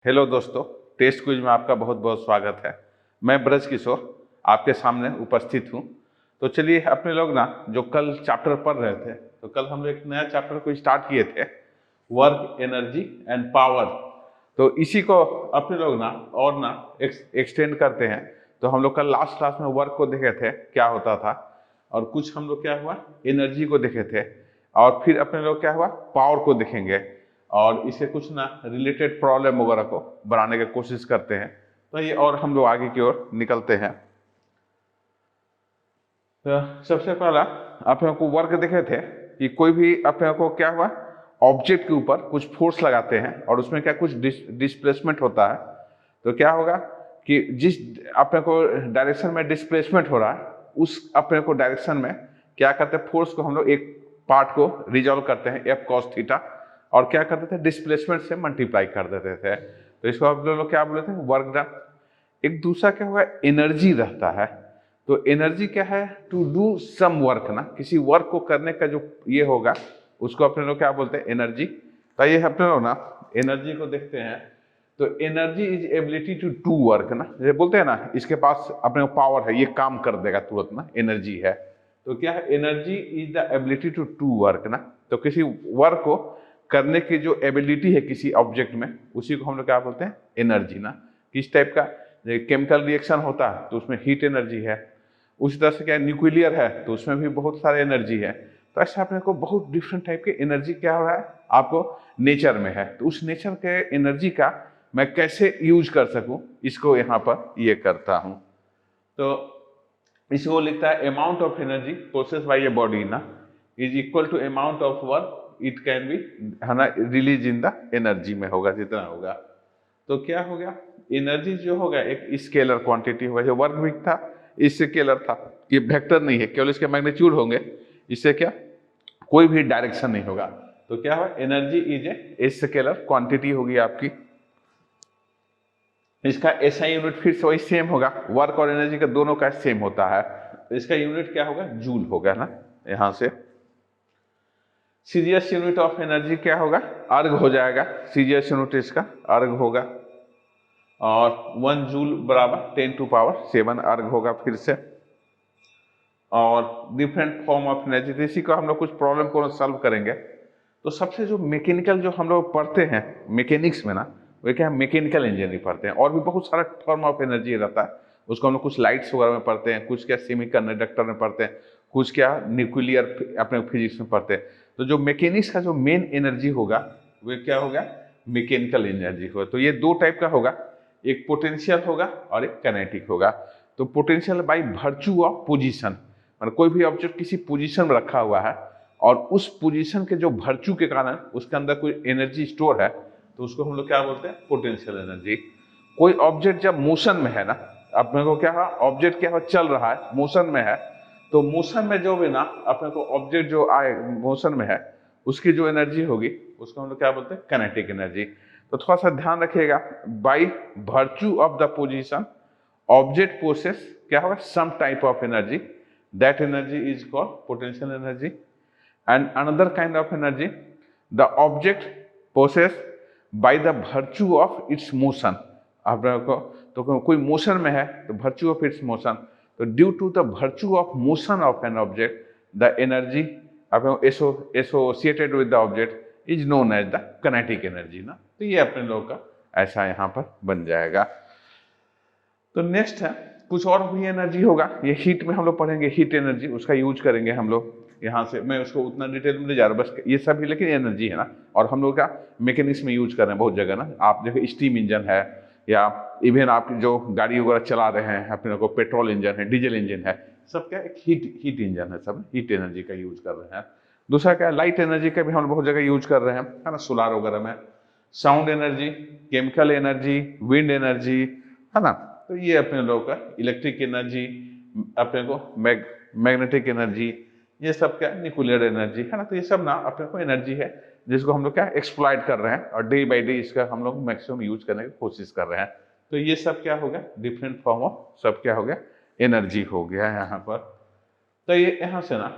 Hello दोस्तों, test quiz में आपका बहुत बहुत स्वागत है। मैं ब्रज किशोर आपके सामने उपस्थित हूँ। तो चलिए अपने लोग ना जो कल चैप्टर पढ़ रहे थे, तो कल हम लोग एक नया चैप्टर को स्टार्ट किए थे, वर्क, एनर्जी एंड पावर। तो इसी को अपने लोग ना और ना एक्सटेंड करते हैं। तो हम लोग कल लास्ट क्लास में वर्क को देखे थे क्या होता था, और कुछ हम लोग क्या हुआ एनर्जी को देखे थे, और फिर अपने लोग क्या हुआ पावर को देखेंगे, और इसे कुछ ना रिलेटेड प्रॉब्लम वगैरह को बनाने की कोशिश करते हैं। तो ये और हम लोग आगे की ओर निकलते हैं। तो सबसे पहला आप लोगों को वर्क देखे थे कि कोई भी आप लोगों को क्या हुआ ऑब्जेक्ट के ऊपर कुछ फोर्स लगाते हैं और उसमें क्या कुछ डिस्प्लेसमेंट होता है। तो क्या होगा कि जिस अपने को डायरेक्शन में डिस्प्लेसमेंट हो रहा है उस अपने को डायरेक्शन में क्या करते हैं फोर्स को हम लोग एक पार्ट को रिजॉल्व करते हैं एफ कॉस थीटा, और क्या करते थे डिस्प्लेसमेंट से मल्टीप्लाई कर देते थे। तो इसको आप लोग क्या बोले थे वर्क डन। एक दूसरा क्या होगा एनर्जी रहता है। तो एनर्जी क्या है टू डू सम वर्क ना, किसी वर्क को करने का जो ये होगा उसको अपने लोग क्या बोलते हैं एनर्जी। तो ये अपने लोग ना एनर्जी को देखते हैं। तो energy is ability to do work ना, जैसे बोलते हैं ना इसके पास अपने पावर है, ये काम कर देगा तुरंत ना, एनर्जी है। तो क्या है energy is the ability to do work ना। तो किसी वर्क को करने की जो एबिलिटी है किसी ऑब्जेक्ट में उसी को हम लोग क्या बोलते हैं एनर्जी ना। किस टाइप का केमिकल रिएक्शन होता है तो उसमें हीट एनर्जी है, उसी तरह से क्या न्यूक्लियर है तो उसमें भी बहुत सारे एनर्जी है। तो ऐसे अपने को बहुत डिफरेंट टाइप के एनर्जी क्या हो रहा है आपको नेचर में है। तो उस नेचर के एनर्जी का मैं कैसे यूज कर सकूं इसको यहाँ पर ये करता हूँ। तो इसको लिखता है amount of energy process by a body ना is equal to amount of work it can be है ना रिलीज इन द एनर्जी में होगा जितना होगा। तो क्या हो गया एनर्जी जो होगा एक स्केलर क्वांटिटी होगा, जो वर्क भी था स्केलर था, ये वेक्टर नहीं है, केवल इसके मैग्नीट्यूड होंगे, इससे क्या कोई भी डायरेक्शन नहीं होगा। तो क्या होगा energy is a scalar quantity होगी आपकी। इसका एसआई यूनिट फिर से वही सेम होगा, वर्क और एनर्जी का दोनों का सेम होता है। तो इसका यूनिट क्या होगा जूल होगा ना। यहां से सीजीएस यूनिट ऑफ एनर्जी क्या होगा अर्ग हो जाएगा, सीजीएस यूनिट इसका अर्ग होगा, और 1 जूल बराबर 10⁻⁷ अर्ग होगा फिर से। और डिफरेंट फॉर्म ऑफ एनर्जी, इसी को हम लोग कुछ प्रॉब्लम को सॉल्व करेंगे। तो सबसे जो मैकेनिकल जो हम लोग पढ़ते हैं मैकेनिक्स में ना, वो क्या है मैकेनिकल इंजीनियरिंग पढ़ते हैं, और भी बहुत सारा फॉर्म ऑफ एनर्जी रहता है। उसको हम लोग कुछ लाइट्स वगैरह में पढ़ते हैं, कुछ क्या सेमीकंडक्टर में पढ़ते हैं, कुछ क्या न्यूक्लियर अपने फिजिक्स में पढ़ते हैं। तो जो मैकेनिक्स का जो मेन एनर्जी होगा वो क्या होगा मैकेनिकल एनर्जी होगा। तो ये दो टाइप का होगा, एक पोटेंशियल होगा और एक काइनेटिक होगा। तो potential bye virtue of position, मतलब कोई भी ऑब्जेक्ट किसी पोजीशन में रखा हुआ है और उस पोजीशन के जो वर्च्यू के कारण उसके अंदर कोई एनर्जी स्टोर है तो उसको हम लोग क्या बोलते हैं पोटेंशियल एनर्जी। कोई ऑब्जेक्ट जब मोशन में है ना, अपने को क्या है ऑब्जेक्ट क्या है चल रहा है मोशन में है, तो मोशन में जो भी ना अपने को ऑब्जेक्ट जो आए मोशन में है उसकी जो एनर्जी होगी उसको हम लोग क्या बोलते हैं काइनेटिक एनर्जी। तो थोड़ा सा ध्यान रखिएगा, by virtue of the position object possess क्या होगा some type of energy, that energy is called potential energy. And another kind of energy the object possess by the virtue of its motion. आप को तो कोई motion में है तो virtue of its motion, तो due to the virtue of motion of an object the energy associated with the object is known as the kinetic energy ना। तो ये अपने लोगों का ऐसा यहाँ पर बन जाएगा। तो नेक्स्ट है कुछ और भी एनर्जी होगा, ये हीट में हम लोग पढ़ेंगे, हीट एनर्जी उसका यूज करेंगे हम लोग। यहाँ से मैं उसको उतना डिटेल में नहीं जा रहा, बस ये सब भी लेकिन एनर्जी है ना, और हम लोग का मैकेनिक्स में यूज कर रहे हैं बहुत जगह ना। आप देखो स्टीम इंजन है, या इवन आप जो गाड़ी वगैरह चला रहे हैं अपने को पेट्रोल इंजन है, डीजल इंजन है, सब क्या एक हीट इंजन है, सब हीट एनर्जी का यूज कर रहे हैं। दूसरा क्या लाइट एनर्जी का भी हम बहुत जगह यूज कर रहे हैं है ना, सोलार वगैरह में। Sound energy, chemical energy, wind energy है ना। तो ये अपने लोगों का इलेक्ट्रिक एनर्जी, अपने को मैग्नेटिक एनर्जी, ये सब क्या न्यूक्लियर एनर्जी है ना। तो ये सब ना अपने को एनर्जी है जिसको हम लोग क्या एक्सप्लॉइट कर रहे हैं और डे बाय डे इसका हम लोग मैक्सिमम यूज करने की कोशिश कर रहे हैं। तो ये सब क्या हो गया डिफरेंट फॉर्म ऑफ सब क्या हो गया एनर्जी हो गया यहाँ पर। तो ये यहाँ से ना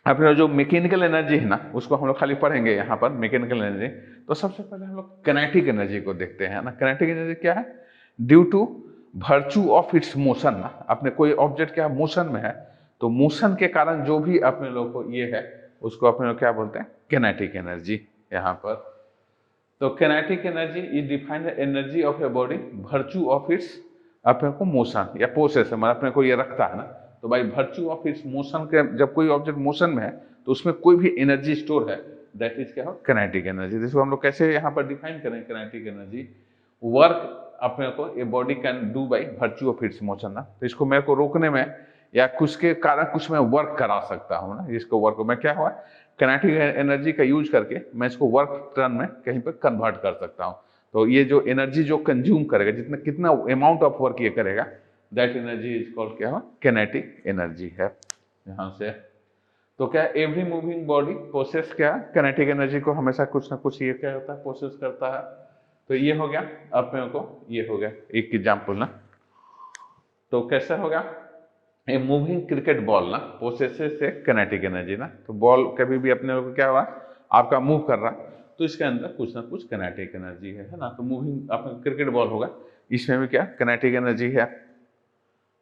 अपने जो मैकेनिकल एनर्जी है ना उसको हम लोग खाली पढ़ेंगे यहाँ पर मैकेनिकल एनर्जी। तो सबसे पहले हम लोग काइनेटिक एनर्जी को देखते हैं ना। काइनेटिक एनर्जी क्या है? Due to virtue of its motion ना, अपने कोई ऑब्जेक्ट क्या मोशन में है तो मोशन के कारण जो भी अपने लोग को ये है उसको अपने लोग क्या बोलते हैं? काइनेटिक एनर्जी यहाँ पर। तो kinetic energy is defined energy of a body virtue of it's अपने को मोशन या प्रोसेस है, अपने को ये रखता है ना। तो भाई वर्च्यू ऑफ इट्स मोशन के, जब कोई ऑब्जेक्ट मोशन में है तो उसमें कोई भी एनर्जी स्टोर है, दैट इज क्या हो? Kinetic energy. जिसको हम लोग कैसे यहाँ पर डिफाइन करें? काइनेटिक एनर्जी वर्क अपने को a body can do by virtue of its motion ना। तो इसको मेरे को रोकने में या कुछ के कारण कुछ मैं वर्क करा सकता हूँ ना, इसको वर्क में क्या हुआ? काइनेटिक एनर्जी का यूज करके मैं इसको वर्क टर्न में कहीं पर कन्वर्ट कर सकता हूँ। तो ये जो एनर्जी जो कंज्यूम करेगा, जितना कितना अमाउंट ऑफ वर्क ये करेगा, दैट एनर्जी इज कॉल्ड क्या है? काइनेटिक एनर्जी है यहाँ से। तो क्या एवरी मूविंग बॉडी प्रोसेस क्या काइनेटिक एनर्जी को हमेशा कुछ ना कुछ ये क्या होता है? प्रोसेस करता है। तो ये हो गया अपने को, ये हो गया एक एग्जाम्पल ना। तो कैसा होगा? ए मूविंग क्रिकेट बॉल ना प्रोसेसेस से काइनेटिक एनर्जी ना। तो बॉल कभी भी अपने को क्या हुआ? आपका मूव कर रहा तो इसके अंदर कुछ ना कुछ काइनेटिक एनर्जी है ना। तो मूविंग अपने क्रिकेट बॉल होगा, इसमें भी क्या काइनेटिक एनर्जी है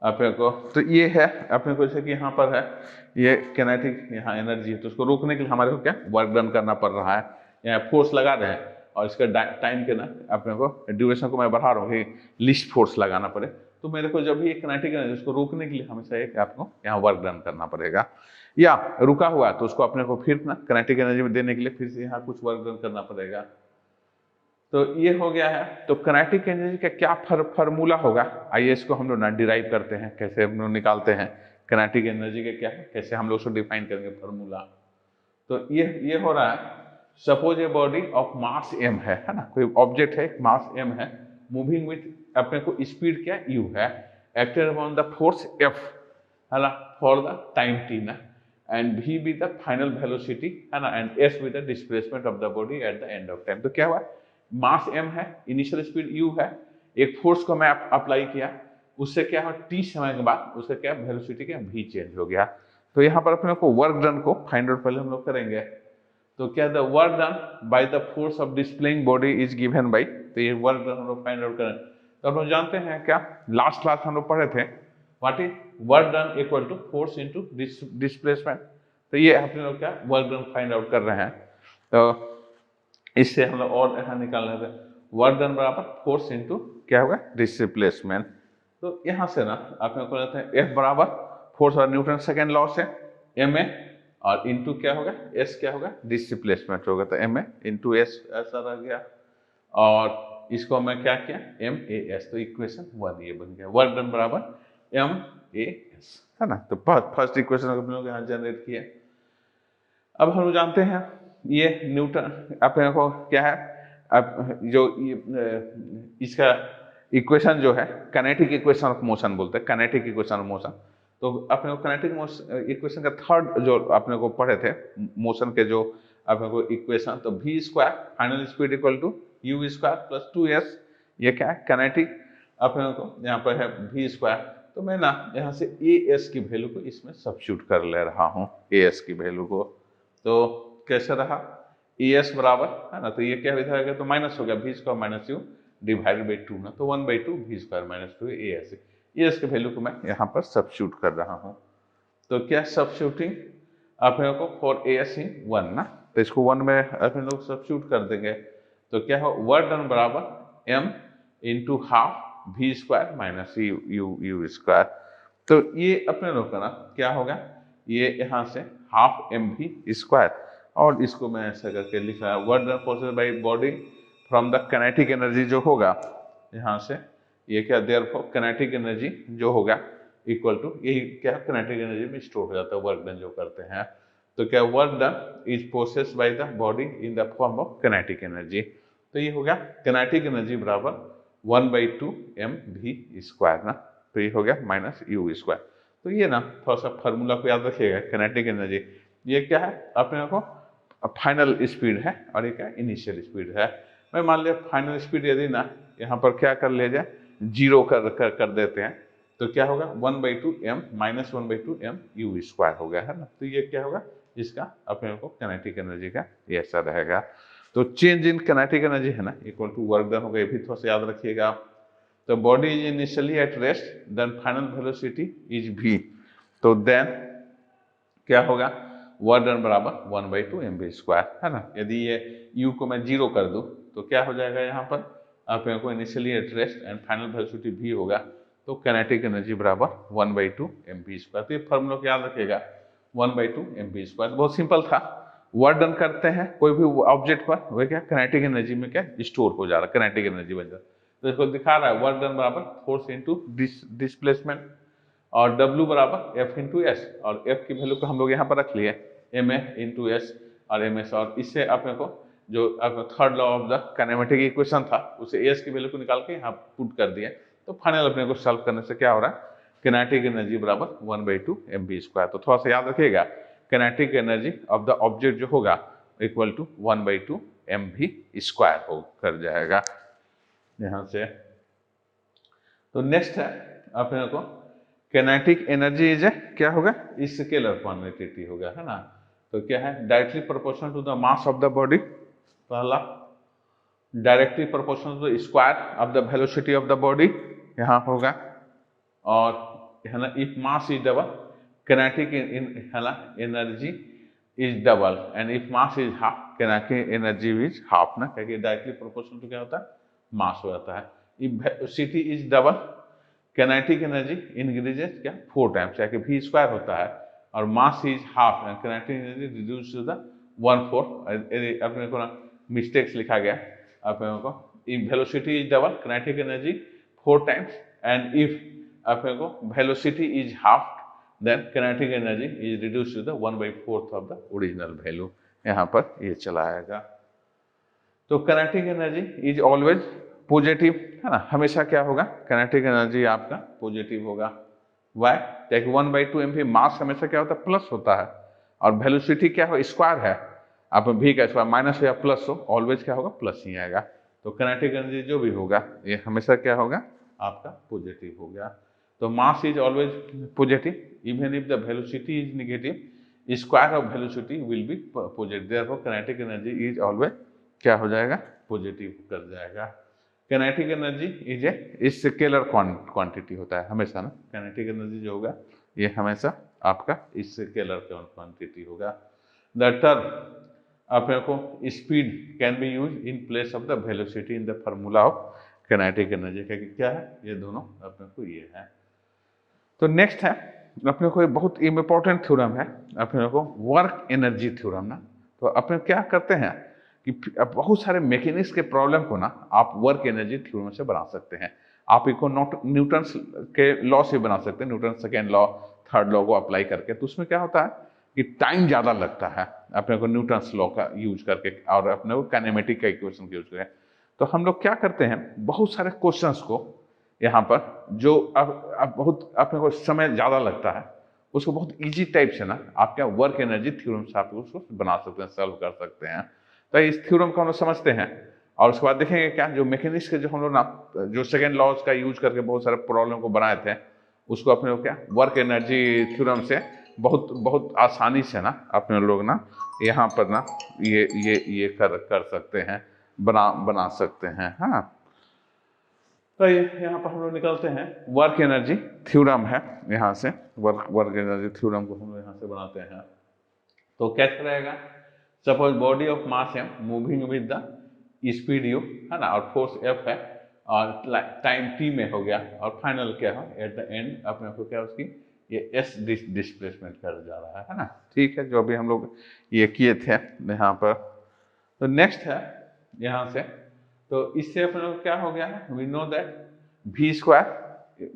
अपने को। तो ये है अपने को, जैसे कि यहाँ पर है ये काइनेटिक यहाँ एनर्जी है, तो उसको रोकने के लिए हमारे को क्या वर्क डन करना पड़ रहा है, यहाँ फोर्स लगा रहे हैं और इसका टाइम के ना अपने को ड्यूरेशन को मैं बढ़ा रहा हूँ, लिस्ट फोर्स लगाना पड़े। तो मेरे को जब भी एक काइनेटिक एनर्जी उसको रोकने के लिए हमेशा एक आपको यहाँ वर्क डन करना पड़ेगा, या रुका हुआ है तो उसको अपने को फिर ना काइनेटिक एनर्जी में देने के लिए फिर से यहाँ कुछ वर्क डन करना पड़ेगा। तो ये हो गया है। तो काइनेटिक एनर्जी का क्या फार्मूला होगा? आइए इसको हम लोग ना डिराइव करते हैं, कैसे हम लोग निकालते हैं काइनेटिक एनर्जी के क्या है, कैसे हम लोग उसको डिफाइन करेंगे फार्मूला। तो ये हो रहा है, suppose a body of mass m है ना, कोई ऑब्जेक्ट है मास m है, मूविंग विथ अपने को स्पीड क्या u है, acted upon the force f है ना फॉर द टाइम t ना, and v with the final velocity है ना, and s with the displacement of the body at the end of time. तो क्या हुआ? मास m है, इनिशियल स्पीड u है, एक फोर्स को मैं अप्लाई किया, उससे क्या हुआ? t समय के बाद उससे क्या वेलोसिटी क्या v चेंज हो गया। तो यहाँ पर अपने को वर्क डन को फाइंड आउट पहले हम लोग करेंगे। तो क्या the work done by the force of displaying body is given by, तो ये वर्क डन हम लोग फाइंड आउट करें। तो हम लोग जानते हैं क्या, लास्ट क्लास हम लोग पढ़े थे, what is work done equal to force into displacement. तो ये अपने लोग क्या वर्क डन फाइंड आउट कर रहे हैं। तो इससे हम लोग और यहाँ निकाल रहे थे, वर्क डन बराबर फोर्स इनटू क्या होगा? डिस्प्लेसमेंट। तो यहाँ से ना अपने को लेते हैं F बराबर फोर्स और न्यूटन सेकेंड लॉ से ma, और इनटू क्या होगा? s क्या होगा? डिस्प्लेसमेंट होगा। तो ma इंटू s ऐसा रह गया, और इसको मैं क्या किया? MAS। तो इक्वेशन 1 ये बन गया, वर्क डन बराबर MAS है ना। तो फर्स्ट इक्वेशन हम लोग यहाँ जनरेट किया। अब हम लोग जानते हैं ये न्यूटन अपने को क्या है, अब जो इसका इक्वेशन जो है काइनेटिक इक्वेशन ऑफ मोशन बोलते हैं, काइनेटिक इक्वेशन ऑफ मोशन। तो अपने को काइनेटिक इक्वेशन का थर्ड जो अपने को पढ़े थे मोशन के जो अपने को इक्वेशन, तो v square final speed equal to u square plus 2s, ये क्या है? काइनेटिक अपने को यहाँ पर है v स्क्वायर। तो मैं ना यहाँ से as की वैल्यू को इसमें सब्स्टिट्यूट कर ले रहा हूँ, as की वैल्यू को। तो कैसे रहा? as बराबर है ना, तो ये क्या विधायक है? तो माइनस हो गया v square minus u divided by 2 ना, तो 1/2 v स्क्वायर माइनस 2 as के वैल्यू को मैं यहाँ पर सब्स्टिट्यूट कर रहा हूँ। तो क्या सब्स्टिट्यूटिंग अपने को फॉर as इन 1 ना, तो इसको 1 में अपने लोग सब्स्टिट्यूट कर देंगे। तो क्या हो? वर्क डन बराबर m into half v square minus u square. तो ये अपने लोग का ना क्या होगा? ये यहाँ से हाफ mv स्क्वायर, और इसको मैं ऐसा करके लिख रहा है, work done process by body from the kinetic energy जो होगा यहाँ से, ये क्या देयरफॉर काइनेटिक एनर्जी जो होगा इक्वल टू, यही क्या काइनेटिक एनर्जी में स्टोर हो जाता है वर्क डन जो करते हैं। तो क्या work done is process by the body in the form of kinetic energy. तो ये हो गया काइनेटिक एनर्जी बराबर 1/2 mv स्क्वायर ना, तो ये हो गया माइनस u स्क्वायर। तो ये ना थोड़ा सा फार्मूला को याद रखिएगा, काइनेटिक एनर्जी ये क्या है अपने को? फाइनल स्पीड है, और ये क्या इनिशियल स्पीड है। मैं मान लिया फाइनल स्पीड यदि ना यहाँ पर क्या कर लिया जाए, 0 कर देते हैं, तो क्या होगा? 1/2 m minus 1/2 m u square हो गया है ना। तो ये क्या होगा? इसका अपने को काइनेटिक एनर्जी का ये ऐसा रहेगा। तो चेंज इन काइनेटिक एनर्जी है ना इक्वल टू वर्क डन होगा, ये भी थोड़ा सा याद रखिएगा आप। तो body is initially at rest, then final velocity is v, तो देन क्या होगा, वर्क डन बराबर 1/2 mv² है ना। यदि ये u को मैं 0 कर दूं तो क्या हो जाएगा, यहाँ पर आप को initially at rest and final velocity v होगा, तो काइनेटिक एनर्जी बराबर 1/2 mv²। तो ये फॉर्मूला को याद रखिएगा, 1/2 mv²। बहुत सिंपल था। वर्क डन करते हैं कोई भी ऑब्जेक्ट पर, वह क्या काइनेटिक एनर्जी में क्या स्टोर हो जा रहा है, काइनेटिक एनर्जी बन जा रहा है। तो इसको दिखा रहा है वर्क डन बराबर फोर्स इनटू डिस्प्लेसमेंट, और W बराबर F इंटू एस, और F की वैल्यू को हम लोग यहाँ पर रख लिए ma इंटू एस और ms, और इससे अपने को जो third law of the kinematic equation था उसे एस की वैल्यू को निकाल के यहाँ पुट कर दिए। तो फाइनल अपने को सॉल्व करने से क्या हो रहा है, काइनेटिक एनर्जी बराबर 1/2 mv²। तो थोड़ा सा याद रखिएगा, kinetic energy of the object जो होगा इक्वल टू 1/2 mv² हो कर जाएगा यहाँ से। तो नेक्स्ट है अपने को काइनेटिक एनर्जी इज क्या होगा, स्केलर क्वांटिटी होगा, है ना। तो क्या है, directly proportional to the mass of the body, पहला directly proportional to the square of the velocity of the body यहाँ होगा, और है ना if mass is double kinetic है ना energy is double, and if mass is half kinetic energy is half ना, क्योंकि डायरेक्टली प्रोपोर्शनल टू क्या होता है, मास हो जाता है। If velocity is double kinetic energy increases क्या 4 टाइम्स, क्या कि v² होता है, और mass is half and kinetic energy reduce to the 1/4। अपने को ना मिस्टेक्स लिखा गया अपने को, if velocity is double kinetic energy 4 times, and if अपने को velocity is half then kinetic energy is reduce to the 1/4 of the original value, यहाँ पर ये चला आएगा। तो kinetic energy is always positive, है ना, हमेशा क्या होगा, काइनेटिक एनर्जी आपका पॉजिटिव होगा। वाई, क्योंकि 1/2 mv मास हमेशा क्या होता है, प्लस होता है, और वेलोसिटी क्या हो, स्क्वायर है, आप v का स्क्वायर माइनस हो या प्लस हो, ऑलवेज क्या होगा, प्लस ही आएगा। तो काइनेटिक एनर्जी जो भी होगा ये हमेशा क्या होगा, आपका पॉजिटिव होगा। तो mass is always positive even if the velocity is negative, square of velocity will be positive, therefore kinetic energy is always क्या हो जाएगा, पॉजिटिव कर जाएगा। Kinetic energy is a scalar quantity होता है हमेशा ना, काइनेटिक एनर्जी जो होगा ये हमेशा आपका स्केलर क्वांटिटी होगा। द टर्म अपने को speed can be use in place of the velocity in the formula of kinetic energy, क्या है, ये दोनों अपने को ये है। तो नेक्स्ट है अपने को बहुत इंपॉर्टेंट थ्योरम है अपने को, वर्क एनर्जी थ्योरम ना। तो अपने क्या करते हैं कि बहुत सारे मैकेनिक्स के प्रॉब्लम को ना आप वर्क एनर्जी थ्योरम से बना सकते हैं। आप इसको न्यूटन के लॉ से बना सकते हैं, Newton second law, third law को अप्लाई करके। तो उसमें क्या होता है कि टाइम ज़्यादा लगता है अपने को न्यूटन लॉ का यूज करके, और अपने को काइनेमेटिक का इक्वेशन का यूज करके। तो हम लोग क्या करते हैं, बहुत सारे क्वेश्चंस को यहाँ पर जो अब बहुत अपने को समय ज़्यादा लगता है, उसको बहुत इजी टाइप से ना आप क्या वर्क एनर्जी थ्योरम से आप उसको बना सकते हैं, सॉल्व कर सकते हैं। तो इस थ्योरम को हम लोग समझते हैं, और उसके बाद देखेंगे क्या जो मैकेनिक्स के जो हम लोग ना जो सेकेंड लॉज का यूज करके बहुत सारे प्रॉब्लम को बनाए थे, उसको अपने को क्या वर्क एनर्जी थ्योरम से बहुत बहुत आसानी से ना अपने लोग ना यहाँ पर ना ये कर सकते हैं, बना सकते हैं। हाँ, तो ये यहाँ पर हम लोग निकलते हैं, वर्क एनर्जी थ्योरम है, यहाँ से वर्क एनर्जी थ्योरम को हम लोग यहाँ से बनाते हैं। तो कैसे रहेगा, suppose body of mass m moving with the speed u, है ना, और फोर्स F है, और टाइम t में हो गया, और फाइनल क्या है, एट द एंड अपने को क्या उसकी ये s डिस्प्लेसमेंट कर जा रहा है ना। ठीक है, जो अभी हम लोग ये किए थे यहाँ पर। तो नेक्स्ट है यहाँ से, तो इससे अपने को क्या हो गया है, we know that v²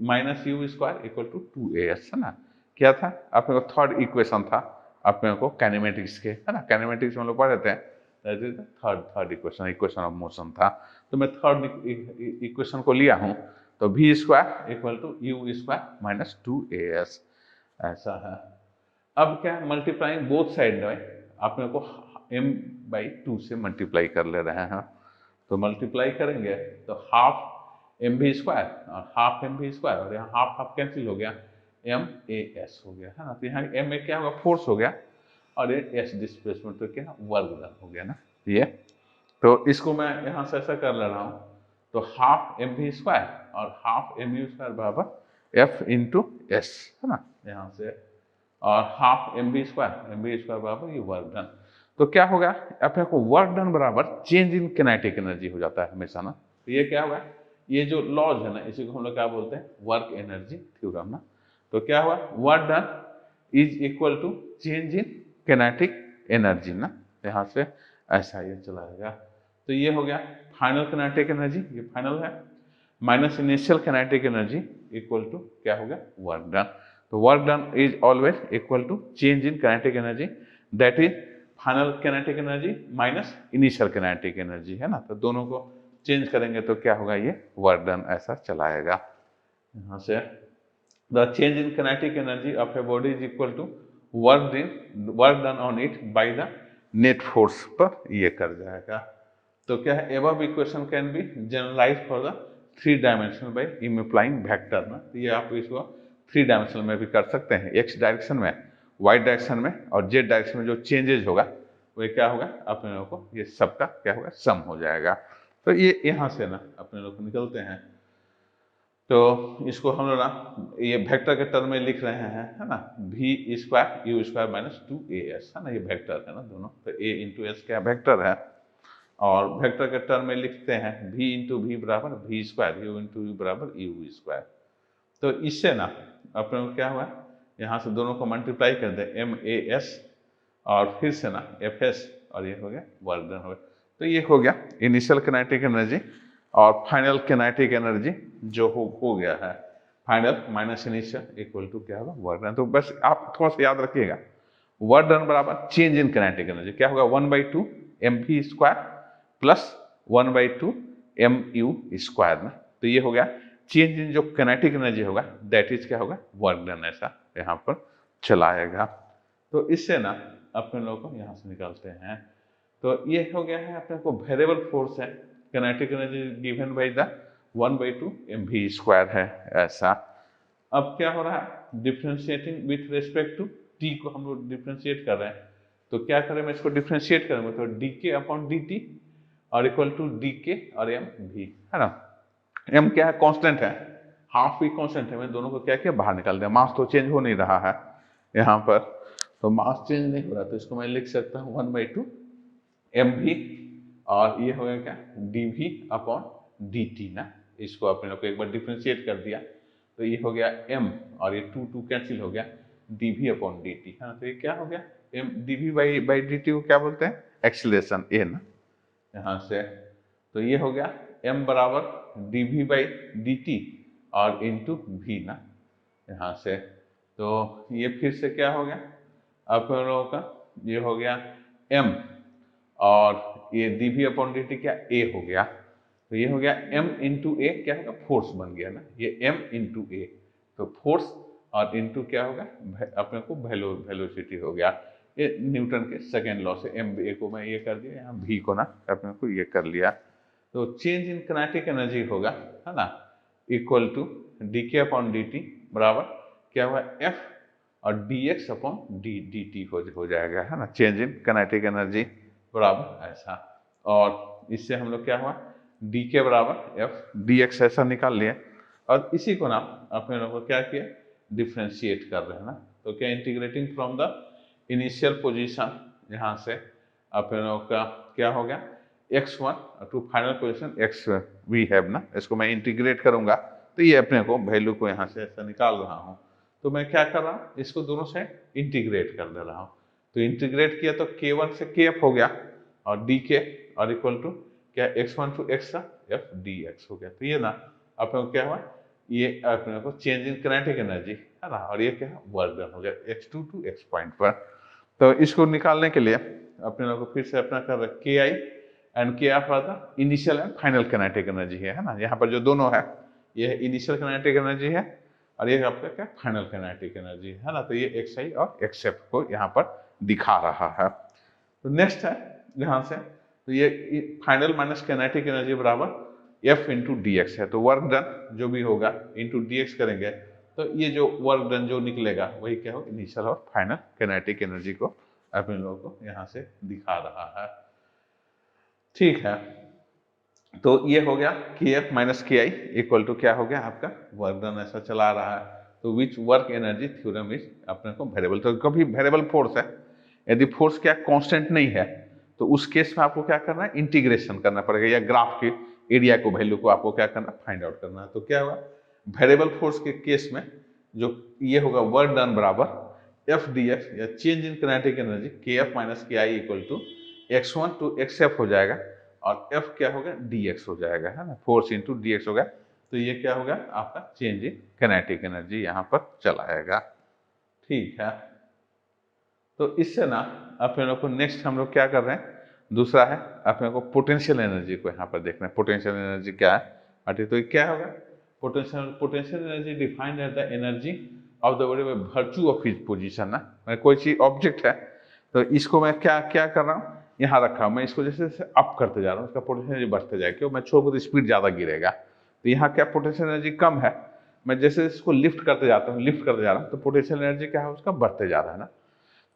minus u² equal to 2as, है ना। क्या था अपने को, थर्ड इक्वेशन था अपने को काइनेमेटिक्स के, है ना, काइनेमेटिक्स में हम लोग पढ़ रहे थे, that is third equation of motion था। तो मैं थर्ड इक्वेशन को लिया हूँ, तो v² equal to u² minus 2as ऐसा है। अब क्या मल्टीप्लाइंग बोथ साइड में अपने को m/2 से मल्टीप्लाई कर ले रहे हैं। तो मल्टीप्लाई करेंगे तो हाफ mv² और हाफ mv², और यहाँ हाफ कैंसिल हो गया,mas हो गया, है ना। तो यहाँ m में क्या होगा, फोर्स हो गया, और ये एस डिस्प्लेसमेंट तो क्या वर्क डन हो गया ना ये। तो इसको मैं यहाँ से ऐसा कर ले रहा हूँ, तो हाफ एम वी स्क्वायर और हाफ एम यू स्क्वायर बराबर एफ इंटू एस है ना यहाँ से, और हाफ एम वी स्क्वायर बराबर ये वर्क डन। तो क्या होगा अपने को वर्क डन बराबर चेंज इन किनेटिक एनर्जी हो जाता है हमेशा ना। तो ये क्या होगा, ये जो लॉज है ना इसी को हम लोग क्या बोलते हैं वर्क एनर्जी थ्योरम ना। तो क्या हुआ work done is equal to change in kinetic energy ना, यहाँ से ऐसा ये चलाएगा। तो ये हो गया फाइनल किनेटिक एनर्जी, ये फाइनल है, minus initial kinetic energy equal to क्या हो गया वर्क डन। तो work done is always equal to change in kinetic energy, that is final kinetic energy minus initial kinetic energy है ना। तो दोनों को चेंज करेंगे तो क्या होगा ये वर्क डन ऐसा चलाएगा यहाँ से। The change in kinetic energy of a body is equal to work done on it by the net force पर ये कर जाएगा। तो क्या है above equation can be generalise for the 3 dimensional by implying vector ना। तो ये आप इसको 3 डायमेंशनल में भी कर सकते हैं, एक्स डायरेक्शन में, वाई डायरेक्शन में और जेड डायरेक्शन में जो चेंजेज होगा वो क्या होगा अपने लोगों को ये सबका क्या होगा सम हो जाएगा। तो ये यहाँ से ना अपने लोग निकलते हैं। तो इसको हम लोग ना ये वेक्टर के टर्म में लिख रहे हैं है ना, v square you square minus 2as है ना, ये वेक्टर है ना दोनों। तो a इंटू एस क्या वेक्टर है, और वेक्टर के टर्म में लिखते हैं v इंटू वी बराबर v square, u into u बराबर यू स्क्वायर। तो इससे ना अपने को क्या हुआ यहाँ से दोनों को मल्टीप्लाई कर दे MAS और फिर से ना FS और ये हो गया वर्क डन हो गया। तो ये हो गया इनिशियल किनेटिक एनर्जी और फाइनल किनेटिक एनर्जी जो हो गया है, final minus initial equal to क्या होगा वर्क डन। तो बस आप थोड़ा सा याद रखिएगा वर्क डन बराबर चेंज इन किनेटिक एनर्जी क्या होगा 1/2 mv square plus 1/2 mu square ना। तो ये हो गया चेंज इन जो किनेटिक एनर्जी होगा दैट इज क्या होगा वर्क डन ऐसा यहाँ पर चलाएगा। तो इससे ना अपने लोगों को यहाँ से निकालते हैं। तो ये हो गया है अपने को वेरिएबल फोर्स है, kinetic energy given by the 1/2 mv square है ऐसा। अब क्या हो रहा है differentiating with respect to t को हम लोग डिफ्रेंशिएट कर रहे हैं। तो क्या करें मैं इसको डिफ्रेंशिएट करूंगा तो dk अपॉन dt और इक्वल टू dk और mv है ना। m क्या है कांस्टेंट है, हाफ भी कांस्टेंट है, मैं दोनों को क्या किया बाहर निकाल दिया, मास तो चेंज हो नहीं रहा है यहाँ पर, तो मास चेंज नहीं हो रहा। तो इसको मैं लिख सकता हूँ 1/2 mv और ये हो गया क्या dv अपॉन dt ना। इसको अपने लोग को एक बार डिफ्रेंशिएट कर दिया तो ये हो गया m और ये 2 कैंसिल हो गया dv अपॉन dt है ना। तो ये क्या हो गया m dv बाई dt को क्या बोलते हैं एक्सीलरेशन a ना यहाँ से। तो ये हो गया m बराबर dv बाई dt और इंटू v ना यहाँ से। तो ये फिर से क्या हो गया आप लोगों का ये हो गया m और ये dv अपॉन dt क्या a हो गया। तो ये हो गया m इंटू ए क्या होगा फोर्स बन गया ना, ये m इंटू ए। तो फोर्स और इंटू क्या होगा अपने को वेलोसिटी हो गया। ये न्यूटन के सेकेंड लॉ से m a को मैं ये कर दिया, यहाँ v को ना अपने को ये कर लिया। तो चेंज इन किनेटिक एनर्जी होगा है ना equal to dk upon dt बराबर क्या हुआ f और dx अपॉन dt हो जाएगा है ना, चेंज इन किनेटिक एनर्जी बराबर ऐसा। और इससे हम लोग क्या हुआ dk बराबर f dx ऐसा निकाल लिया और इसी को ना अपने लोगों को क्या किया डिफ्रेंशिएट कर रहे हैं ना। तो क्या integrating from the initial position यहाँ से अपने लोगों का क्या हो गया x1 to final position x we have ना, इसको मैं इंटीग्रेट करूंगा तो ये अपने को वैल्यू को यहाँ से ऐसा निकाल रहा हूँ। तो मैं क्या कर रहा हूँ इसको दोनों साइड इंटीग्रेट कर दे रहा हूँ। तो इंटीग्रेट किया तो k1 से kf हो गया और dk और इक्वल टू क्या x1 to x f dx हो गया। तो ये ना अपने को क्या हुआ ये अपने को चेंज इन किनेटिक एनर्जी है ना, और ये क्या है वर्क डन हो गया x2 टू x पॉइंट पर। तो इसको निकालने के लिए अपने लोग को फिर से अपना कर रहे ki एंड क्या था initial and final kinetic energy है ना। यहाँ पर जो दोनों है ये इनिशियल किनेटिक एनर्जी है और ये आपका क्या फाइनल किनेटिक एनर्जी है ना। तो ये xi और xf को यहाँ पर दिखा रहा है। तो नेक्स्ट है यहाँ से तो ये फाइनल माइनस किनेटिक एनर्जी बराबर f इंटू डी एक्स है। तो वर्क डन जो भी होगा इंटू डी एक्स करेंगे तो ये जो वर्क डन जो निकलेगा वही क्या हो इनिशियल और फाइनल किनेटिक एनर्जी को अपने लोगों को यहाँ से दिखा रहा है। ठीक है, तो ये हो गया कि F minus K I equal to क्या हो गया आपका वर्क डन, ऐसा चला रहा है। तो which work energy theorem is अपने को वेरिएबल, तो कभी वेरिएबल फोर्स है, यदि फोर्स क्या कांस्टेंट नहीं है तो उस केस में आपको क्या करना है, इंटीग्रेशन करना पड़ेगा, या ग्राफ के एरिया को वैल्यू को आपको क्या करना, फाइंड आउट करना है। तो क्या होगा वेरिएबल फोर्स के केस में जो ये होगा वर्क डन बराबर एफ डी एक्स या change in kinetic energy K F minus K I equal to x1 to X F हो जाएगा, और f क्या होगा dx हो जाएगा, है ना, फोर्स इंटू dx होगा। तो ये क्या होगा आपका चेंज इन काइनेटिक एनर्जी यहाँ पर चला आएगा। ठीक है, तो इससे ना अपने लोग को नेक्स्ट हम लोग क्या कर रहे हैं, दूसरा है अपने को पोटेंशियल एनर्जी को यहाँ पर देख रहे हैं। पोटेंशियल एनर्जी क्या है, तो ये क्या होगा potential energy defined as the energy of the body by virtue of his position ना, मैं कोई चीज ऑब्जेक्ट है तो इसको मैं क्या क्या कर रहा हूँ, यहाँ रखा हूँ, मैं इसको जैसे जैसे अप करते जा रहा हूँ, उसका पोटेंशियल एनर्जी बढ़ते जाएगा, क्यों, मैं छोड़ तो स्पीड ज़्यादा गिरेगा, तो यहाँ क्या पोटेंशियल एनर्जी कम है, मैं जैसे इसको लिफ्ट करते जाता हूँ, लिफ्ट करते जा रहा हूँ, तो पोटेंशियल एनर्जी क्या है उसका बढ़ते जा रहा है ना।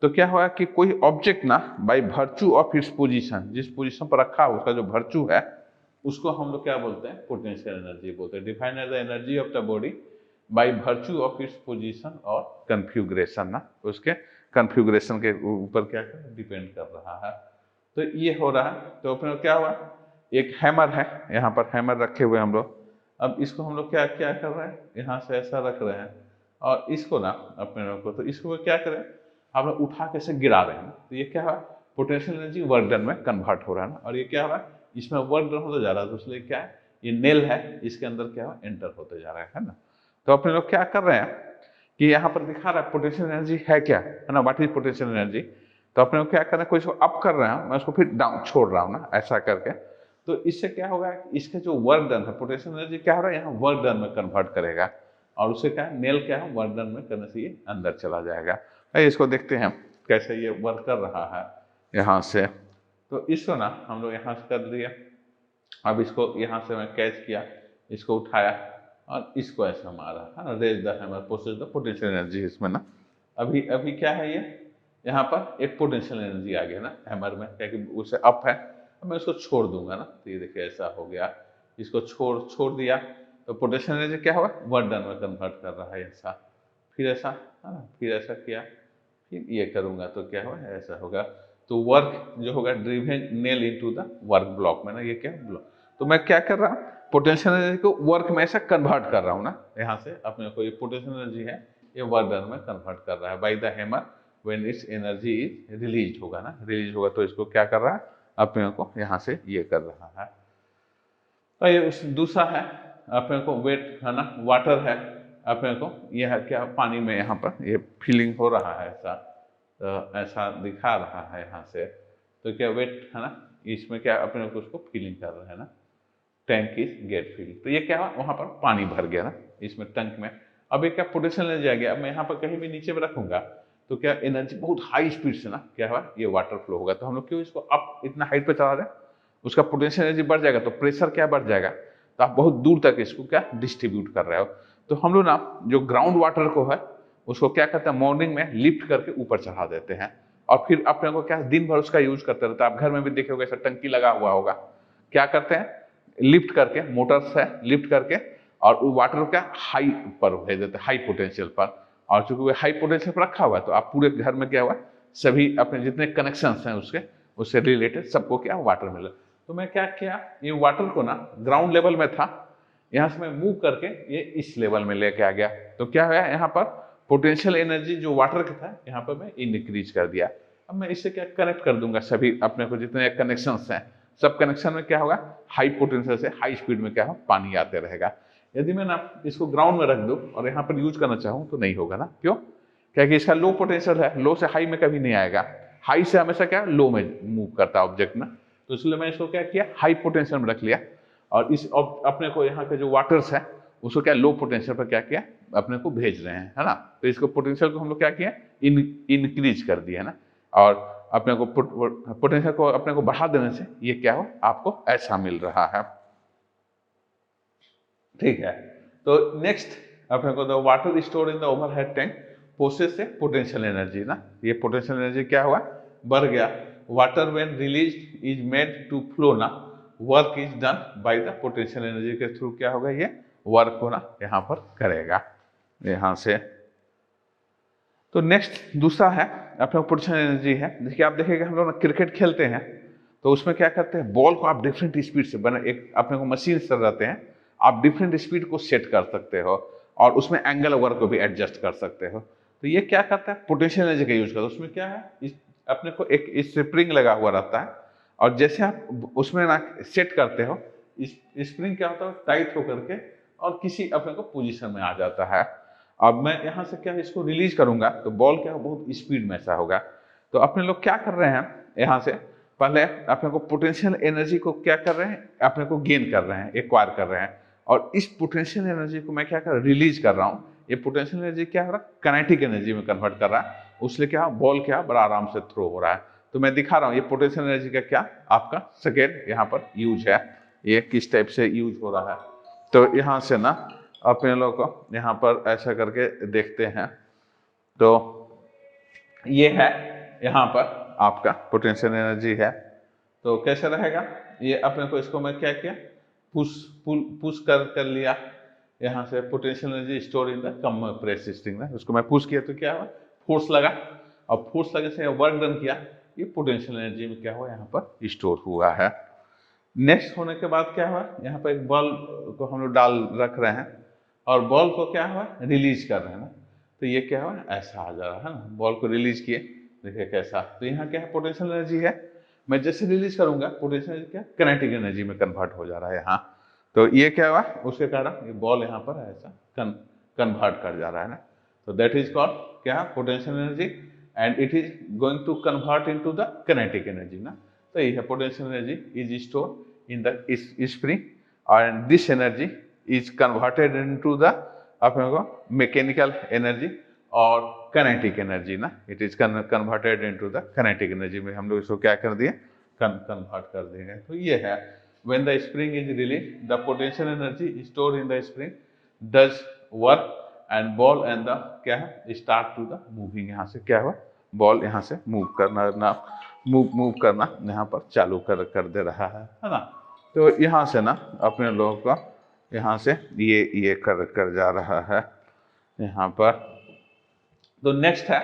तो क्या हुआ कि कोई ऑब्जेक्ट ना bye virtue of its position, जिस पोजीशन पर रखा है उसका जो वर्च्यू है उसको हम लोग क्या बोलते हैं, पोटेंशियल एनर्जी बोलते हैं। Define as the energy of the body by virtue of its position और कन्फ्यूग्रेशन ना, उसके कन्फ्यूग्रेशन के ऊपर क्या डिपेंड कर रहा है। तो ये हो रहा है, तो अपने क्या हुआ, एक हैमर है, यहाँ पर हैमर रखे हुए हम लोग, अब इसको हम लोग क्या क्या कर रहे हैं, यहाँ से ऐसा रख रहे हैं, और इसको ना अपने लोग को, तो इसको क्या करें हम लोग उठा के से गिरा रहे हैं, तो ये क्या हुआ पोटेंशियल एनर्जी वर्क डन में कन्वर्ट हो रहा है ना, और ये क्या हुआ इसमें वर्क डन होता जा रहा है, तो इसलिए क्या है ये नेल है, इसके अंदर क्या हुआ एंटर होते जा रहा है ना। तो अपने लोग क्या कर रहे हैं कि यहाँ पर दिखा रहा है पोटेंशियल एनर्जी है क्या, है ना, व्हाट इज पोटेंशियल एनर्जी। तो अपने को क्या करना है, कोई इसको अप कर रहा हूँ मैं उसको फिर डाउन छोड़ रहा हूँ ना, ऐसा करके, तो इससे क्या होगा इसके जो वर्क डन है पोटेंशियल एनर्जी क्या हो रहा है यहाँ वर्क डन में कन्वर्ट करेगा, और उससे क्या नेल क्या है वर्क डन में करने से ये अंदर चला जाएगा। इसको देखते हैं कैसे ये वर्क कर रहा है यहाँ से। तो इसको ना हम लोग यहाँ से कर दिया, अब इसको यहाँ से मैं कैच किया, इसको उठाया और इसको ऐसा मारा है ना, raise the hammer process the potential energy इसमें ना। अभी अभी क्या है ये यहाँ पर एक पोटेंशियल एनर्जी आ गया ना हैमर में, क्या कि उसे अप है, अब मैं उसको छोड़ दूंगा ना, तो ये देखिए ऐसा हो गया, इसको छोड़ दिया, तो पोटेंशियल एनर्जी क्या होगा वर्क डन में कन्वर्ट कर रहा है ऐसा, फिर ऐसा है ना, फिर ऐसा किया, फिर ये करूंगा तो क्या होगा ऐसा होगा। तो वर्क जो होगा driven nail into the work block में ना, ये क्या ब्लॉक, तो मैं क्या कर रहा हूँ पोटेंशियल एनर्जी को वर्क में ऐसा कन्वर्ट कर रहा हूँ ना, यहाँ से अपने को ये पोटेंशियल एनर्जी है ये वर्क डन में कन्वर्ट कर रहा है by the hammer when it's energy is release होगा ना, रिलीज होगा तो इसको क्या कर रहा है अपने को यहाँ से ये कर रहा है। तो ये दूसरा है अपने को वेट है ना, वाटर है अपने को, यह है क्या पानी में यहाँ पर ये फीलिंग हो रहा है ऐसा, तो ऐसा दिखा रहा है यहाँ से, तो क्या वेट है ना, इसमें क्या अपने को उसको फीलिंग कर रहे हैं ना, टैंक इज गेट फील, तो ये क्या हुआ वहाँ पर पानी भर गया ना इसमें टैंक में। अब ये क्या पोटेंशियल एनर्जी आ गया, अब मैं यहाँ पर कहीं भी नीचे में रखूंगा तो क्या एनर्जी बहुत हाई स्पीड से ना क्या हुआ ये वाटर फ्लो होगा, तो हम लोग क्यों इसको अप इतना हाइट पे चला रहे हैं, उसका पोटेंशियल एनर्जी बढ़ जाएगा तो प्रेशर क्या बढ़ जाएगा, तो आप बहुत दूर तक इसको क्या डिस्ट्रीब्यूट कर रहे हो। तो हम लोग ना जो ग्राउंड वाटर को है उसको क्या करते हैं मॉर्निंग में लिफ्ट करके ऊपर चढ़ा देते हैं, और फिर अपने को क्या दिन भर उसका यूज करते रहते हैं। आप घर में भी देखे होगा ऐसा टंकी लगा हुआ होगा, क्या करते हैं लिफ्ट करके, मोटर से लिफ्ट करके और वाटर क्या हाई पर भेज देते हैं, हाई पोटेंशियल पर, और चूंकि वो हाई पोटेंशियल पर रखा हुआ है तो आप पूरे घर में क्या हुआ सभी अपने जितने कनेक्शंस हैं उससे रिलेटेड सबको क्या वाटर मिला। तो मैं क्या किया ये वाटर को ना ग्राउंड लेवल में था, यहाँ से मैं मूव करके ये इस लेवल में लेके आ गया, तो क्या हुआ यहाँ पर पोटेंशियल एनर्जी जो वाटर का था यहाँ पर मैं इंक्रीज कर दिया। अब मैं इससे क्या कनेक्ट कर दूंगा सभी अपने को जितने कनेक्शंस हैं, सब कनेक्शन में क्या होगा हाई पोटेंशियल से हाई स्पीड में क्या हो पानी आते रहेगा। यदि मैं ना इसको ग्राउंड में रख दूं और यहाँ पर यूज करना चाहूँ तो नहीं होगा ना, क्यों, क्योंकि इसका लो पोटेंशियल है, लो से हाई में कभी नहीं आएगा, हाई से हमेशा क्या लो में मूव करता है ऑब्जेक्ट में, तो इसलिए मैं इसको क्या किया हाई पोटेंशियल में रख लिया, और इस अपने को यहाँ के जो वाटर्स है उसको क्या लो पोटेंशियल पर क्या किया अपने को भेज रहे हैं, है ना, तो इसको पोटेंशियल को हम लोग क्या किया इंक्रीज कर दिया है ना, और अपने को पोटेंशियल को अपने को बढ़ा देने से ये क्या हो आपको ऐसा मिल रहा है। ठीक है, तो नेक्स्ट अपने को the water store in the overhead tank process से पोटेंशियल एनर्जी ना, ये पोटेंशियल एनर्जी क्या हुआ बढ़ गया, water when release is made to flow ना, work is done by the potential energy के थ्रू क्या होगा, ये वर्क होना यहाँ पर करेगा यहाँ से। तो नेक्स्ट दूसरा है अपने पोटेंशियल एनर्जी है। देखिए आप देखेंगे हम लोग क्रिकेट खेलते हैं तो उसमें क्या करते हैं, बॉल को आप डिफरेंट स्पीड से बने, एक अपने को मशीन से रहते हैं, आप डिफरेंट स्पीड को सेट कर सकते हो और उसमें एंगल वर्क को भी एडजस्ट कर सकते हो। तो ये क्या करता है, पोटेंशियल एनर्जी का यूज करता है। उसमें क्या है, अपने को एक स्प्रिंग लगा हुआ रहता है और जैसे आप उसमें ना सेट करते हो, स्प्रिंग क्या होता है, टाइट होकर के और किसी अपने को पोजीशन में आ जाता है। अब मैं यहाँ से क्या इसको रिलीज करूंगा तो बॉल क्या बहुत स्पीड में ऐसा होगा। तो अपने लोग क्या कर रहे हैं, यहाँ से पहले अपने को पोटेंशियल एनर्जी को क्या कर रहे हैं, अपने को गेन कर रहे हैं, एक्वायर कर रहे हैं, और इस पोटेंशियल एनर्जी को मैं क्या कर रहा हूँ, रिलीज कर रहा हूँ। ये पोटेंशियल एनर्जी क्या हो रहा है, काइनेटिक एनर्जी में कन्वर्ट कर रहा है, उसलिए क्या बॉल क्या बड़ा आराम से थ्रो हो रहा है। तो मैं दिखा रहा हूँ ये पोटेंशियल एनर्जी का क्या आपका सेकेंड यहाँ पर यूज है, ये किस टाइप से यूज हो रहा है। तो यहाँ से ना अपने लोग को यहाँ पर ऐसा करके देखते हैं, तो ये है यहाँ पर आपका पोटेंशियल एनर्जी है। तो कैसे रहेगा, ये अपने को इसको मैं क्या किया, पुश कर लिया, यहाँ से potential energy store in the compressing में, उसको मैं पुश किया तो क्या हुआ, फोर्स लगा, और फोर्स लगे से वर्क डन किया, ये पोटेंशियल एनर्जी में क्या हुआ, यहाँ पर स्टोर हुआ है। नेक्स्ट होने के बाद क्या हुआ, यहाँ पर एक बॉल को हम लोग डाल रख रहे हैं और बॉल को क्या हुआ, रिलीज कर रहे हैं ना, तो ये क्या हुआ, ऐसा आ जा रहा है ना, बॉल को रिलीज किए, देखिए कैसा। तो यहाँ क्या है, पोटेंशियल एनर्जी है, मैं जैसे रिलीज करूंगा पोटेंशियल एनर्जी क्या काइनेटिक एनर्जी में कन्वर्ट हो जा रहा है यहाँ। तो ये क्या हुआ, उसके कारण ये बॉल यहाँ पर ऐसा कन्वर्ट कर जा रहा है ना, तो दैट इज कॉल्ड क्या, potential energy, and it is going to convert into the kinetic energy ना। तो ये है potential energy is store in the spring and this energy is converted into the अपने को मैकेनिकल एनर्जी और kinetic energy ना, it is converted into the kinetic energy में हम लोग इसको क्या कर दिए, कन्वर्ट कर देंगे। तो ये है when the spring is release the potential energy store in the spring does work and ball and the क्या है स्टार्ट टू द मूविंग, यहाँ से क्या हुआ, बॉल यहाँ से मूव करना ना, मूव करना यहाँ पर चालू कर दे रहा है ना। तो यहाँ से ना अपने लोगों का यहाँ से ये कर जा रहा है यहाँ पर। तो नेक्स्ट है,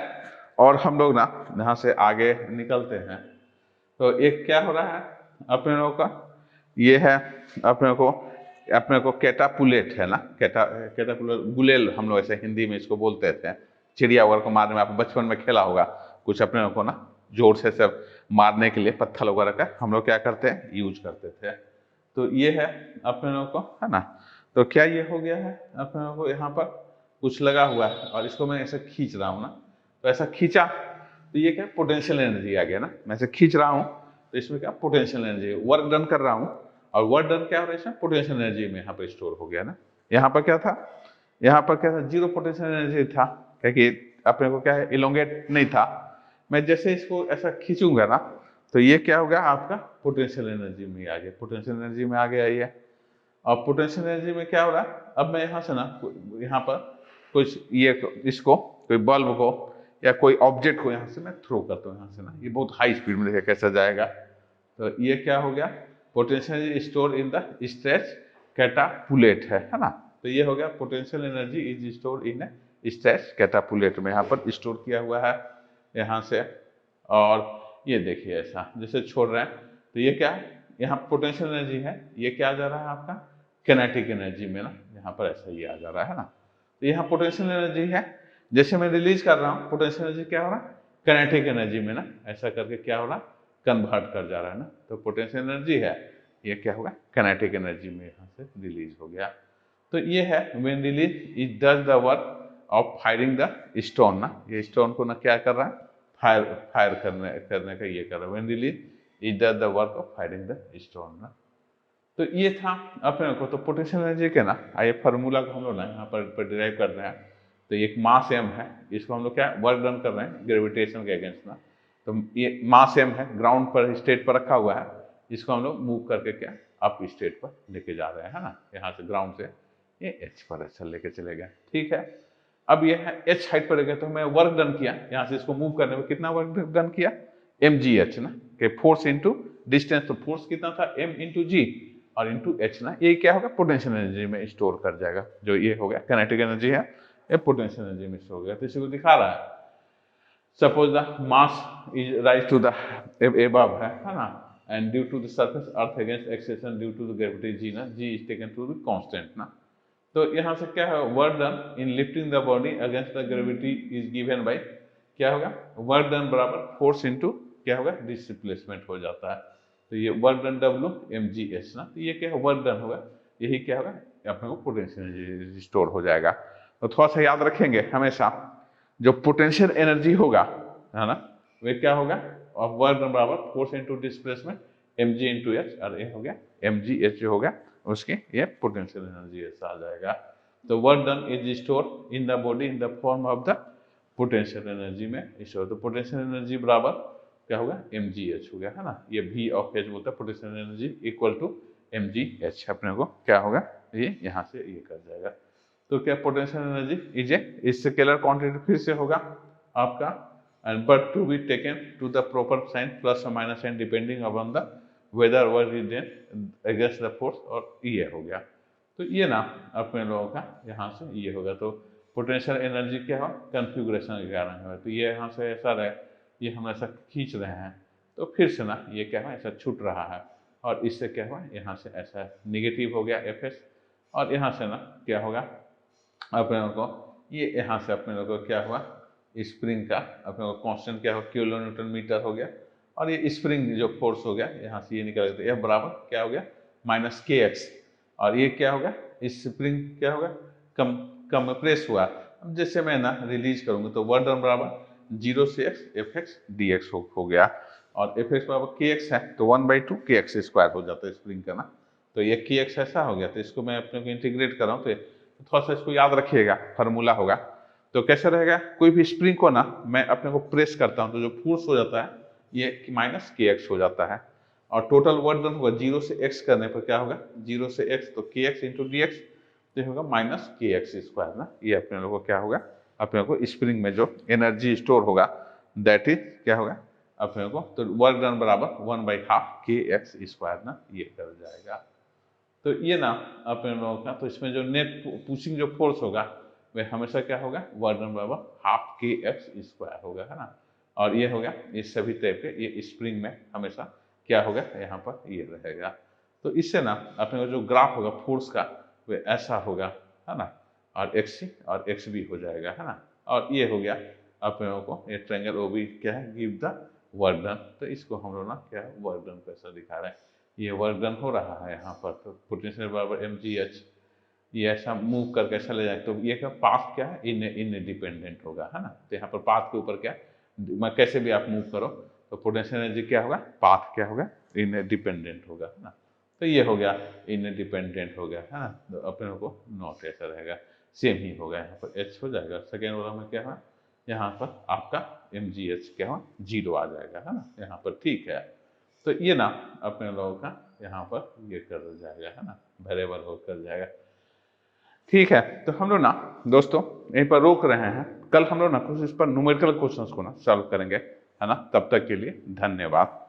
और हम लोग ना यहाँ से आगे निकलते हैं, तो एक क्या हो रहा है अपने लोगों का, ये है अपने को कैटापुलेट है ना, कैटापुलेट गुलेल हम लोग ऐसे हिंदी में इसको बोलते थे, चिड़िया वगैरह को मारने में, आप बचपन में खेला होगा कुछ, अपने लोग को ना जोर से सब मारने के लिए पत्थर वगैरह का हम लोग क्या करते हैं, यूज करते थे। तो ये है अपने लोग को है ना। तो क्या ये हो गया है, अपने लोग को यहाँ पर कुछ लगा हुआ है और इसको मैं ऐसे खींच रहा हूँ ना, तो ऐसा खींचा तो ये क्या पोटेंशियल एनर्जी आ गया ना, मैं ऐसे खींच रहा हूँ तो इसमें क्या पोटेंशियल एनर्जी, वर्क डन कर रहा हूँ, और वर्क डन क्या हो रहा है इसमें, पोटेंशियल एनर्जी में यहाँ पर स्टोर हो गया ना। यहाँ पर क्या था, यहाँ पर क्या था, जीरो पोटेंशियल एनर्जी था, क्योंकि अपने को क्या है इलोंगेट नहीं था। मैं जैसे इसको ऐसा खींचूंगा ना तो ये क्या होगा, आपका पोटेंशियल एनर्जी में आ गया, पोटेंशियल एनर्जी में आ गया ये। और पोटेंशियल एनर्जी में क्या हो रहा है, अब मैं यहाँ से ना यहाँ पर कुछ ये इसको कोई बल्ब को या कोई ऑब्जेक्ट को यहाँ से मैं थ्रो करता हूँ यहाँ से ना, ये बहुत हाई स्पीड में देखिए कैसा जाएगा। तो ये क्या हो गया, potential energy store in the stretch catapult है ना। तो ये हो गया potential energy is store in stretch catapult में, यहाँ पर स्टोर किया हुआ है यहाँ से। और ये देखिए ऐसा जैसे छोड़ रहे हैं तो ये क्या है, यहाँ पोटेंशियल एनर्जी है, ये क्या आ जा रहा है आपका काइनेटिक एनर्जी में ना, यहाँ पर ऐसा ये आ जा रहा है ना। तो यहाँ पोटेंशियल एनर्जी है, जैसे मैं रिलीज कर रहा हूँ पोटेंशियल एनर्जी क्या हो रहा है, काइनेटिक एनर्जी में ना, ऐसा करके क्या हो रहा है, कन्वर्ट कर जा रहा है ना। तो पोटेंशियल एनर्जी है, ये क्या होगा, काइनेटिक एनर्जी में यहाँ से रिलीज हो गया। तो ये है when release it does the work of firing the stone ना, ये स्टोन को ना क्या कर रहा है, फायर करने का ये कर रहा है, when release it does the work of firing the stone ना। तो ये था अपने को, तो पोटेंशियल एनर्जी के ना आइए फार्मूला को हम लोग ना यहाँ पर डिराइव कर रहे हैं। तो एक मास एम है, इसको हम लोग क्या वर्क डन कर रहे हैं ग्रेविटेशन के अगेंस्ट ना। तो ये मास एम है, ग्राउंड पर स्टेट पर रखा हुआ है, इसको हम लोग मूव करके क्या अप स्टेट पर लेके जा रहे हैं है ना, यहाँ से ग्राउंड से ये एच पर ऐसा लेके चले गए, ठीक है। अब ये है एच हाइट पर गए तो मैं वर्क डन किया, यहाँ से इसको मूव करने में कितना वर्क डन किया, mgh ना, कि फोर्स इंटू डिस्टेंस, तो फोर्स कितना था m इंटू जी और इंटू h ना, ये क्या होगा पोटेंशियल एनर्जी में स्टोर कर जाएगा। जो ये हो गया काइनेटिक एनर्जी है, ये पोटेंशियल एनर्जी में स्टोर हो गया। तो इसी को दिखा रहा है, suppose the mass is raise to the above है ना, and due to the surface earth against acceleration due to the gravity g ना, g is taken to be constant ना। तो यहाँ से क्या है, work done in lifting the body against the gravity is given by, क्या होगा work done बराबर फोर्स इनटू क्या होगा डिस्प्लेसमेंट हो जाता है। तो ये वर्क डन W mgh ना, तो ये क्या है वर्क डन होगा, यही क्या होगा अपने को पोटेंशियल एनर्जी स्टोर हो जाएगा। तो थोड़ा सा याद रखेंगे हमेशा, जो पोटेंशियल एनर्जी होगा है ना, वे क्या होगा और वर्क डन बराबर force into displacement mg into h, और ये हो गया mgh जो होगा उसकी ये पोटेंशियल एनर्जी ऐसा आ जाएगा। तो work done is store in the body in the form of the potential energy में स्टोर। तो पोटेंशियल एनर्जी बराबर क्या होगा mgh हो गया है ना, ये v ऑफ h बोलता है potential energy equal to mgh, अपने को क्या होगा ये यहाँ से ये कर जाएगा। तो क्या potential energy is a scalar quantity फिर से होगा आपका, and but to be taken to the proper sign plus और minus sign depending upon the whether work is then against the force, और ये हो गया। तो ये ना अपने लोगों का यहाँ से ये होगा। तो पोटेंशियल एनर्जी क्या हो कन्फिगुरेशन के कारण है, तो ये यहाँ से ऐसा रहे, ये हम ऐसा खींच रहे हैं, तो फिर से ना ये क्या है ऐसा छूट रहा है, और इससे क्या हुआ यहाँ से ऐसा निगेटिव हो गया Fs, और यहाँ से ना क्या होगा अपने लोगों को ये यहाँ से अपने लोगों को क्या हुआ स्प्रिंग का अपने को कांस्टेंट क्या हो किलो न्यूटन मीटर हो गया, और ये स्प्रिंग जो फोर्स हो गया यहाँ से ये निकल गया, F बराबर क्या हो गया माइनस kx, और ये क्या होगा इस स्प्रिंग क्या होगा कम प्रेस हुआ। अब जैसे मैं ना रिलीज करूंगा तो वर्क डन बराबर 0 से x Fx dx हो गया, और Fx बराबर kx है तो 1/2 kx स्क्वायर हो जाता है स्प्रिंग का ना। तो ये kx ऐसा हो गया, तो इसको मैं अपने को इंटीग्रेट कर रहा हूँ, तो थोड़ा सा इसको याद रखिएगा, फार्मूला होगा। तो कैसे रहेगा, कोई भी स्प्रिंग को ना मैं अपने को प्रेस करता हूँ तो जो फोर्स हो जाता है ये माइनस kx हो जाता है, और टोटल वर्क डन होगा 0 से x करने पर क्या होगा 0 से x, तो kx इंटू डी एक्स तो होगा माइनस kx स्क्वायर ना। ये अपने लोगों को क्या होगा अपने को स्प्रिंग में जो एनर्जी स्टोर होगा दैट इज क्या होगा अपने को, तो वर्क डन बराबर 1/2 kx स्क्वायर ना, ये कर जाएगा। तो ये ना अपने लोगों का, तो इसमें जो नेट पुशिंग जो फोर्स होगा वह हमेशा क्या होगा वर्क डन बराबर हाफ kx स्क्वायर होगा है ना, और ये होगा ये सभी टाइप के ये स्प्रिंग में हमेशा क्या होगा यहाँ पर ये रहेगा। तो इससे ना अपने को जो ग्राफ होगा फोर्स का वह ऐसा होगा है ना, और xc और xb हो जाएगा है ना, और ये हो गया अपने को ये ट्रायंगल ओ बी क्या है गिव द वर्क डन। तो इसको हम लोग ना क्या है वर्क डन कैसा दिखा रहे हैं, ये वर्क डन हो रहा है यहाँ पर, तो पोटेंशियल बराबर mgh, ये ऐसा मूव करके ऐसा ले जाए, तो ये क्या पाथ क्या है इन डिपेंडेंट होगा है ना। तो यहाँ पर पाथ के ऊपर क्या मैं कैसे भी आप मूव करो तो पोटेंशियल एनर्जी क्या होगा पाथ क्या होगा इन डिपेंडेंट होगा है ना। तो ये हो गया इन डिपेंडेंट हो गया है ना, तो अपने को नॉट ऐसा रहेगा सेम ही होगा, यहाँ पर h हो जाएगा। सेकेंड वाला में क्या हुआ यहाँ पर आपका mgh क्या हुआ 0 आ जाएगा है ना यहाँ पर, ठीक है। तो ये ना अपने लोगों का यहाँ पर ये कर जाएगा है ना, वेरिएबल हो कर जाएगा, ठीक है। तो हम लोग ना दोस्तों यहीं पर रोक रहे हैं, कल हम लोग ना कुछ इस पर न्यूमेरिकल क्वेश्चंस को ना सॉल्व करेंगे है ना। तब तक के लिए धन्यवाद।